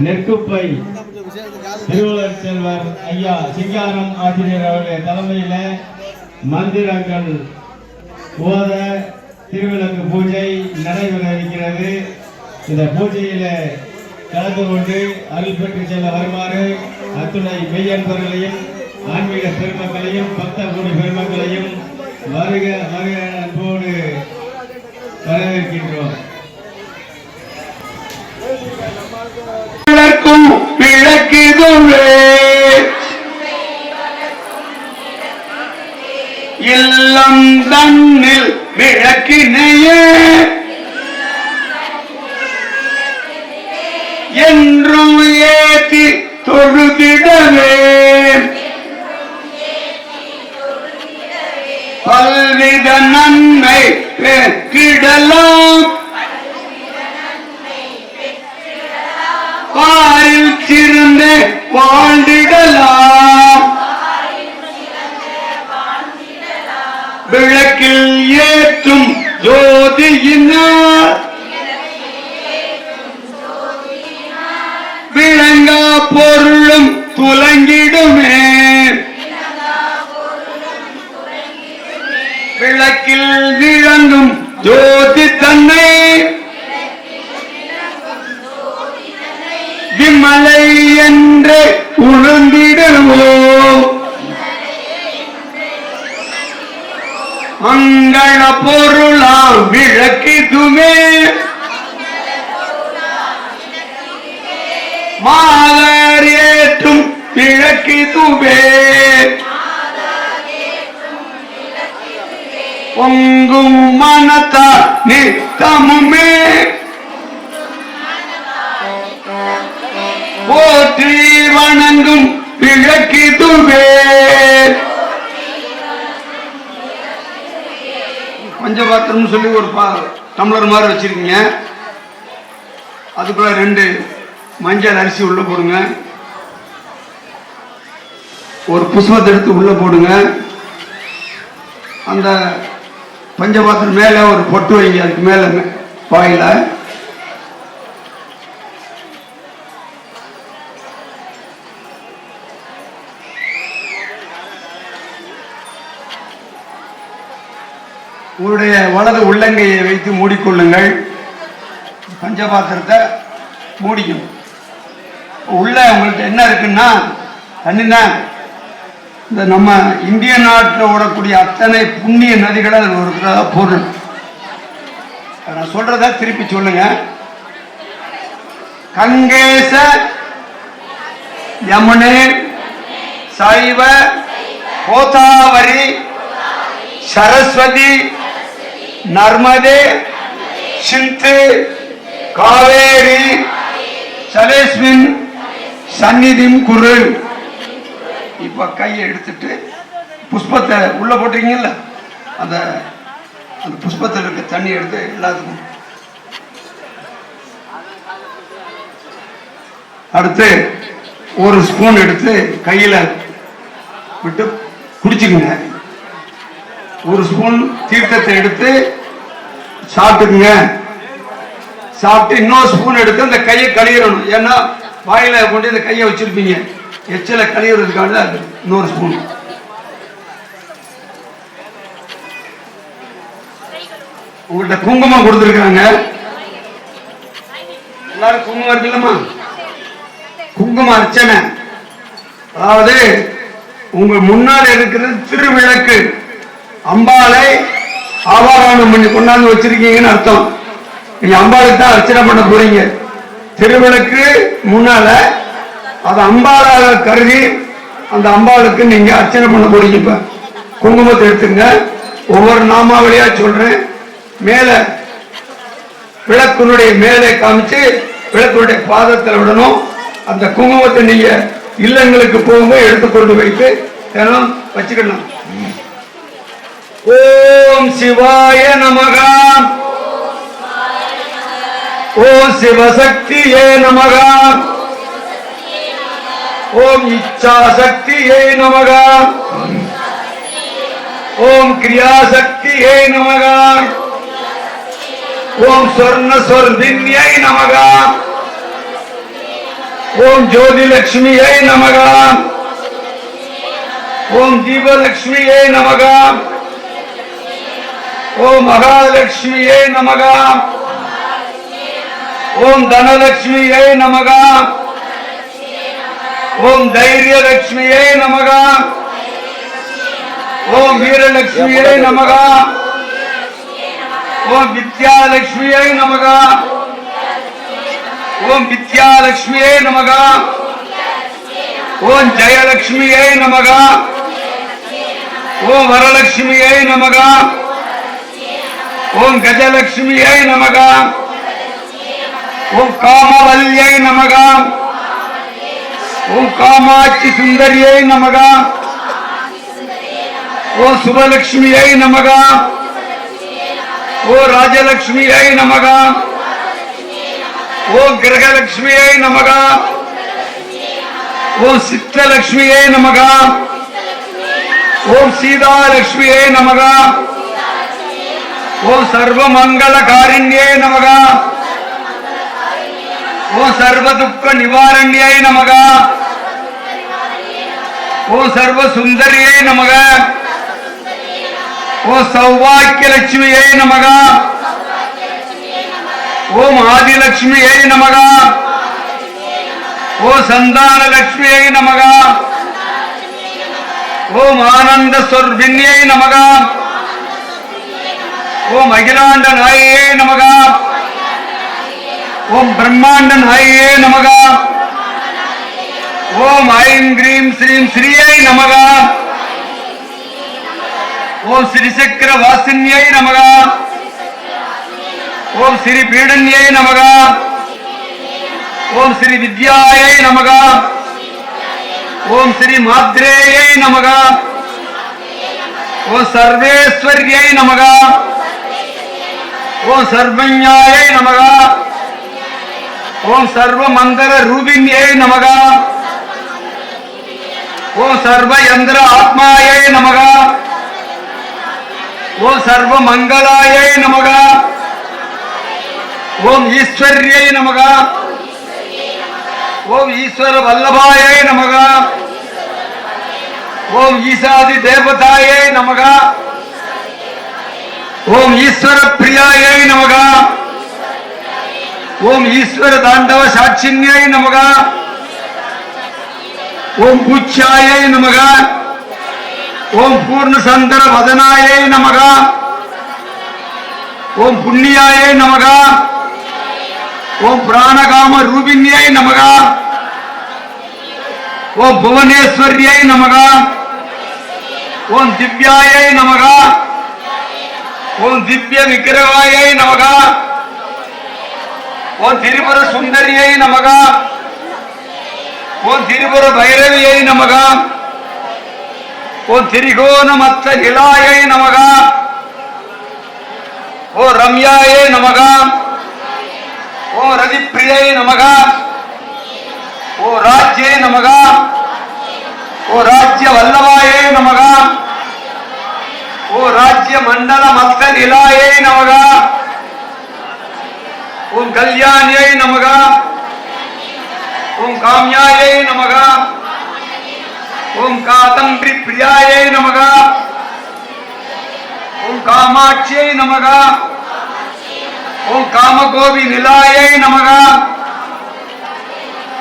நெற்குப்பை திருவள்ளுவர் செல்வர் ஐயா சிங்காரம் ஆசிரியர் அவருடைய தலைமையில மந்திரங்கள் ஓத திருவிளக்கு பூஜை நடைபெற இருக்கிறது. இந்த பூஜையில கலந்து கொண்டு அருள் பெற்று செல்ல வருமாறு அத்துணை மெய்யன்பர்களையும் ஆன்மீக பெருமக்களையும் பக்த கூடி பெருமக்களையும் வருக வருக அன்போடு வரவேற்கின்றோம். விளக்கிதுவே இல்லம் தன்னில் விளக்கினையே என்றும் ஏத்தி தொழுதிடவே பல்வித நன்மை பெற்றிடலாம் பாரில் சிறந்து வாழ்ந்திடலாம் விளக்கில் ஏற்றும் ஜோதியினார் விளங்கா பொருளும் துலங்கிடுமே விளக்கில் விளங்கும் ஜோதி தன்னை விமலை என்று உணர்ந்திடுவோம் மங்கள பொருளாம் விளக்கிதுமே மாதர் ஏற்றும் விளக்கிதுவே பொங்கும் மனத்தார் நித்தமுமே போற்றி வணங்கும் விளக்கிதுவே பஞ்சபாத்திரம் சொல்லி ஒரு டம்ளர் மாதிரி வச்சிருக்கீங்க. அதுக்குள்ள 2 மஞ்சள் அரிசி உள்ள போடுங்க. ஒரு புஷ்பத்தை எடுத்து உள்ள போடுங்க. அந்த பஞ்சபாத்திரம் மேல ஒரு பொட்டு வைங்க. அதுக்கு மேல வாயில உங்களுடைய வலது உள்ளங்கையை வைத்து மூடிக்கொள்ளுங்கள். பஞ்சபாத்திரத்தை மூடிக்கணும். உள்ள உங்களுக்கு என்ன இருக்குன்னா தண்ணி தான். இந்த நம்ம இந்திய நாட்டில் ஓடக்கூடிய அத்தனை புண்ணிய நதிகளை அதில் ஒரு பொருள். நான் சொல்றத திருப்பி சொல்லுங்க. கங்கேச யமுனே சைவ கோதாவரி சரஸ்வதி நர்மதே சிந்து காவேரி சலேஸ்மின் சந்நிதிம் குரு. இப்ப கையை எடுத்துட்டு புஷ்பத்தை உள்ள போட்டீங்கல்ல, அந்த புஷ்பத்தில் இருக்க தண்ணி எடுத்து எல்லாத்துக்கும் அடுத்து ஒரு ஸ்பூன் எடுத்து கையில விட்டு குடிச்சுக்குங்க. ஒரு ஸ்பூன் தீர்த்தத்தை எடுத்து சாப்பிட்டுக்குங்க. சாப்பிட்டு இன்னொரு ஸ்பூன் எடுத்து அந்த கையை கழுவிடணும். ஏன்னா வாயில கொண்டு இந்த கையை வச்சிருப்பீங்க, எச்சலை கழுவுறதுக்காக அது இன்னொரு ஸ்பூன். உங்கள்கிட்ட குங்குமம் கொடுத்துருக்காங்க. எல்லாரும் குங்குமம் இருக்குல்லம்மா, குங்கும அர்ச்சனை. அதாவது உங்க முன்னால் இருக்கிறது திருவிளக்கு. அம்பாளை ஆவாகனம் பண்ணி கொண்டாந்து வச்சிருக்கீங்கன்னு அர்த்தம். நீங்க அம்பாளுக்கு தான் அர்ச்சனை பண்ண போறீங்க. திருவிளக்கு முன்னால அதை அம்பாளாக கருதி அந்த அம்பாளுக்கு நீங்க அர்ச்சனை பண்ண போறீங்க. இப்ப குங்குமத்தை எடுத்துங்க. ஒவ்வொரு நாமாவளியா சொல்றேன். மேல விளக்குனுடைய மேலே காமிச்சு விளக்குனுடைய பாதத்தில் விடணும். அந்த குங்குமத்தை நீங்க இல்லங்களுக்கு போகும்போது எடுத்துக்கொண்டு வைத்து தினம் வச்சுக்கணும். ஓம் சிவாய நமக, ஓம் சிவசக்தியே நமக, ஓம் இச்சாசக்தியே நமக, ஓம் கிரியாசக்தியே நமக, ஓம் ஸ்வர்ண ஸ்வர்தின்யை நமக, ஓம் ஜோதிலட்சுமியே நமக. ஓம் தீபலட்சுமியே நமக. ஓம் மகாலட்சுமியே நமக. ஓம் தனலட்சுமியே நமக. ஓம் தைரியலட்சுமியே நமக. ஓம் வீரலட்சுமியே நமக. ஓம் வித்யாலட்சுமியே நமக. ஓம் வித்யாலட்சுமியே நமக. ஓம் ஜெயலட்சுமியே நமக. ஓம் வரலட்சுமியே நமக. ஓம் கஜலட்சுமியே நமக. ஓம் காமவல்யை நமக. ஓம் காமாட்சி சுந்தரியை நமக. ஓம் சுபலட்சுமியை நமக. ஓ ராஜலட்சுமியை நமக. ஓம் கிரகலட்சுமியை நமக. ஓம் சித்தலட்சுமியை நமக. ஓம் சீதாலட்சுமியை நமக. ஓம் சர்வமங்களகாரிண்யே நமக. ஓம் சர்வதுக்க நிவாரண்யை நமக. ஓம் சர்வசுந்தரியை நமக. ஓம் சௌபாக்கியலட்சுமியை நமக. ஓம் ஆதிலட்சுமியை நமக. ஓ சந்தானலட்சுமியை நமக. ஓம் ஆனந்த சொர்பின்யை நமக. ஓம் அகிலாண்ட நாயே நமக. ஓம் பிரம்மாண்ட நாயே நமக. ஓம் ஐம் கிரீம் ஸ்ரீம் ஸ்ரீயை நமக. ஓம் ஸ்ரீசக்கர வாசின்யை நமக. ஓம் ஸ்ரீ பீடன்யை நமக. ஓம் ஸ்ரீ வித்யாயை நமக. ஓம் ஸ்ரீ மாத்ரேயை நமக. ஓம் சர்வேஸ்வர்யை நமக. ஓம் சர்வஞாயை நமக. ஓம் சர்வமந்திர ரூபிண்யை நமக. ஓம் சர்வயந்திர ஆத்மாயை நமக. ஓம் சர்வமங்களாயை நமக. ஓம் ஈஸ்வர்யை நமக. ஓம் ஈஸ்வர வல்லபாயை நமக. ஓம் ஈசாதி தேவதாயை நமக. ஓம் ஈஸ்வர பிரியாயை நமக. ஓம் ஈஸ்வர தாண்டவ சாட்சின்யை நமக. ஓம் பூச்சாயை நமக. ஓம் பூர்ணசந்தர வதனாயை நமக. ஓம் புண்ணியாயை நமக. ஓம் பிராணகாம ரூபிண்யை நமக. ஓம் புவனேஸ்வரியை நமக. ஓம் திவ்யாயை நமக. ஓம் திவ்ய விக்கிரகாயை நமக. ஓம் திரிபுர சுந்தரியை நமக. ஓம் திரிபுர பைரவியை நமக. ஓம் திரிகோணமத்த நிலாயை நமக. ஓ ரம்யாயை நமக. ஓ ரதிப்பிரியை நமக. ஓ ராஜ்யை நமக. ஓ ராஜ்ய வல்லபாயை நமக. ஓ ராஜ்ய மண்டல மத்த நிலாயை நமக. ஓம் கல்யாணியை நமக. ஓம் காம்யாயை நமக. ஓம் காதம்பரி பிரியாயை நமக. ஓம் காமாட்சியை நமக. ஓம் காமகோபி நிலாயை நமக.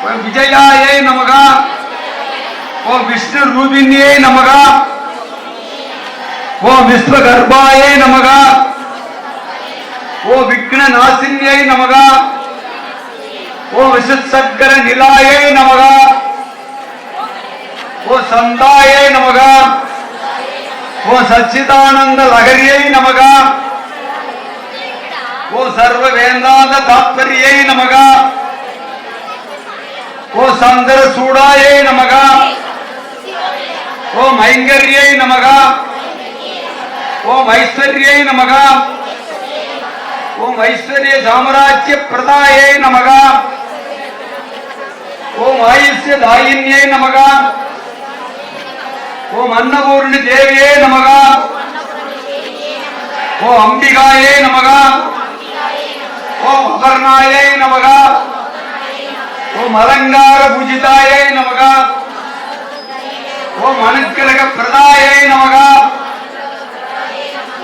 ஓம் விஜயாயை நமக. ஓம் விஷ்ணு ரூபிணியை நமக. ஓம் விஸ்வகர்பாயை நமக. ஓ விக்ன நாசின்யை நமக. ஓ விசுத்சக்கர நிலாயை நமக. ஓ சந்தாயை நமக. ஓ சச்சிதானந்த லகரியை நமக. ஓ சர்வ வேதாந்த தாத்பரியை நமக. ஓ சந்தர சூடாயை நமக. ஓம் ஐங்கர்யை நமக. ஓம் ஐஸ்வர்யை நமக. ஓம் ஐஸ்வர்ய சாம்ராஜ்ய பிரதாயை நமக. ஓம் ஆயுஷ்ய தாயின்யை நமக. ஓம் அன்னபூர்ணி தேவியே நமக. ஓம் அம்பிகாயே நமக. ஓம் அபர்ணாயை நமக. ஓம் அலங்கார பூஜிதாயை நமக. ஓம் அனுக்கிரக பிரதாயை நமக.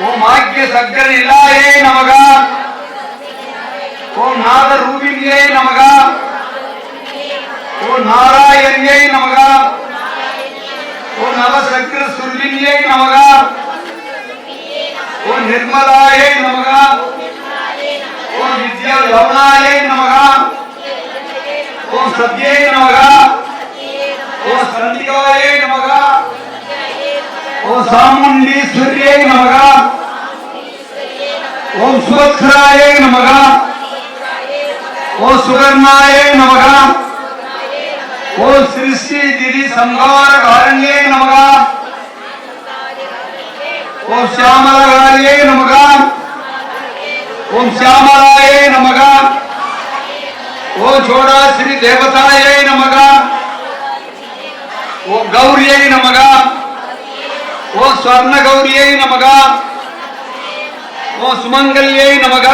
ஓம் ஆக்கிய சக்கர நிலாயை நமக. ஓம் நாத ரூபிணியை நமக. ஓம் நாராயணியை நமக. ஓம் நவசக்கர சுர்பிணியை நமக. ஓம் நிர்மலாயை நமக. ஓம் வித்யா லவணாயை நமக. ஓம் சத்யை நமக. ஓம் சந்திகாயை நமக. ஓம் சாமுண்டீஸ்வரியை நமக. ஓம் சுபத்ராயை நமக. ஓம் சுகர்ணாயை நமக. ஓம் ஸ்ரீ ஸ்ரீ திதி சம்ஹார காரண்யே நமக. ஓம் श्यामलाये नमः. ओम श्यामलाये नमः. ओम छोड़ा श्री देवताये नमः. ओम गौरिये नमः. ओम स्वर्ण गौरिये नमः. ओम सुमंगल्ये नमः.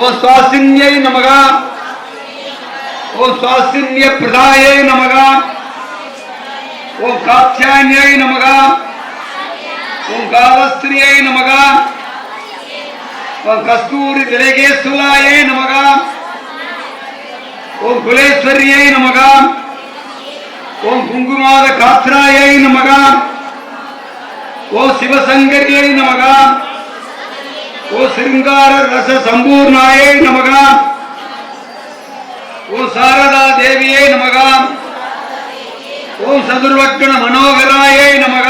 ओम स्वासिन्ये नमः. ओम स्वासिन्य प्रदाये नमः. ओम कात्यायन्ये नमः. ओम कालस्त्रिये नमः. ओम कस्तूरी तिलकेश्वराये नमः. ओम कुलेश्वर्ये नमः. ओम कुंकुमाद कात्राये नमः. ओम शिवशंकर्ये नमः. ओम श्रृंगार रस संपूर्णाये नमः. ओम शारदा देविये नमः. ओम सदुर्वक्कण मनोहराये नमः.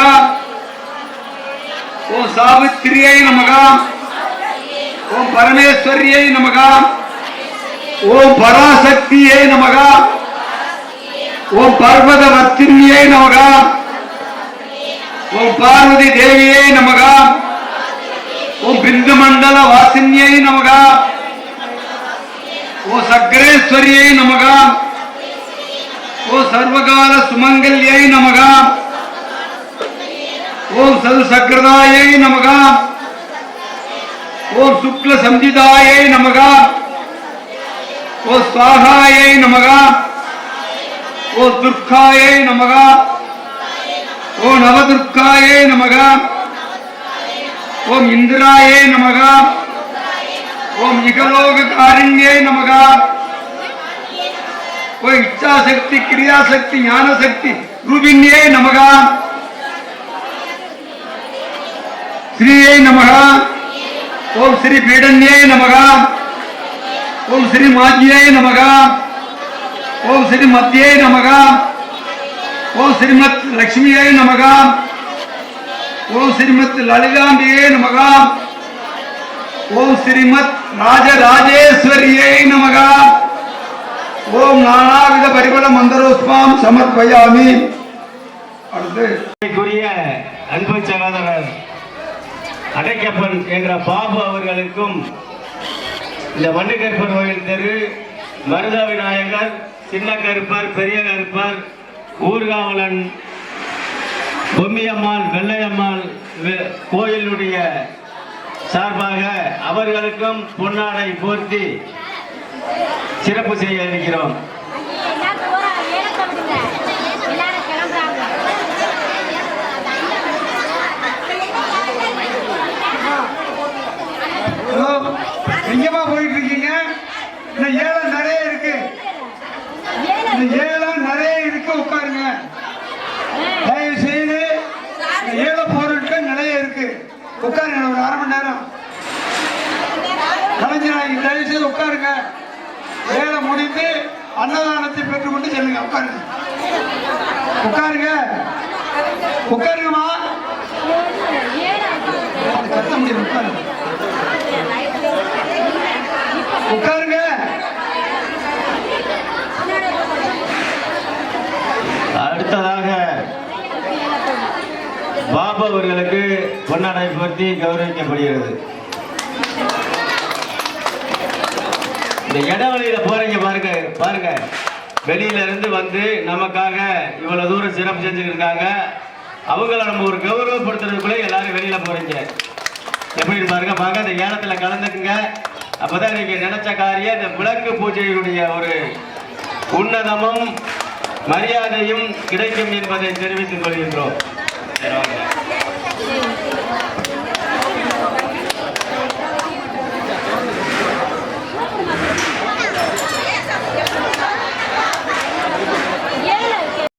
ओम सावित्र्यै नमः. ओम परमेश्वर्यै नमः. ओम पराशक्तियै नमः. ओम पर्वतवर्तिन्यै नमः. ओम पार्वती देवियै नमः. ओम बिंदुमंडल वासिन्यै नमः. ओम सग्रेश्वर्यै नमः. ओम सर्वकाल सुमंगल्यै नमः. ओम सदसकृतायै नमः. ओम शुक्ल संजितायै नमः. ओम स्वाहायै नमः. ओम दुर्गायै नमः. ओम नवदुर्गायै नमः. ओम इंद्रायै नमः. ओम इहलोककारिण्यै नमः. ओम इच्छा शक्ति क्रिया शक्ति ज्ञान शक्ति रूपिण्यै नमः. श्रीयै नमः. ओम श्री पीडन्यै नमः. ओम श्री माज्यै नमः. ओम श्री मध्यै नमः. ओम श्रीमत् लक्ष्मीयै नमः. ओम श्रीमत् ललिताम्बिकै नमः. ओम श्रीमत् राजराजेश्वर्यै नमः. ओम नानाविध परिमल मंदरोष्मां समर्पयामि. அடுத்து அன்பு சகோதரர் அடைக்கப்பன் என்ற பாபு அவர்களுக்கும் இந்த மண்ணுக்கருப்பர் கோயில் தெரு மருத விநாயகர் சின்ன கருப்பர் பெரிய கருப்பர் ஊர்காவலன் பொம்மியம்மாள் வெள்ளையம்மாள் கோயிலுடைய சார்பாக அவர்களுக்கும் பொன்னாடை போர்த்தி சிறப்பு செய்ய இருக்கிறோம். எங்கேமா போயிட்டு இருக்கீங்க? இந்த ஏலம் நிறைய இருக்கு. இந்த ஏலம் நிறைய இருக்கு. உட்காருங்க. தயவு செய்து ஏல பொருட்கள் நிறைய இருக்கு. உட்காருங்க. ஒரு அரை மணி நேரம் கலைஞராகி தயவு செய்து உட்காருங்க. ஏலம் முடிந்து அன்னதானத்தை பெற்றுக்கொண்டு செல்லுங்க. உட்காருங்க. உட்காருங்க. உட்காருங்கம்மா. கத்த முடியும். உட்காருங்க. உட்காருங்க. அடுத்ததாக பாபு அவர்களுக்கு பொன்னாடை போர்த்தி கௌரவிக்கப்படுகிறது. இந்த இடவழியில போறீங்க பாருங்க பாருங்க. வெளியில இருந்து வந்து நமக்காக இவ்வளவு தூரம் சிறப்பு செஞ்சுட்டு இருக்காங்க. அவங்கள நம்ம ஒரு கௌரவப்படுத்துறதுக்குள்ள எல்லாரும் வெளியில போறீங்க. எப்படின்னு பாருங்க. பாருங்க. இந்த ஏலத்துல கலந்துக்குங்க. அப்பதான் நீங்க நினைச்ச காரியம் இந்த விளக்கு பூஜையினுடைய ஒரு உன்னதமும் மரியாதையும் கிடைக்கும் என்பதை தெரிவித்துக் கொள்கின்றோம்.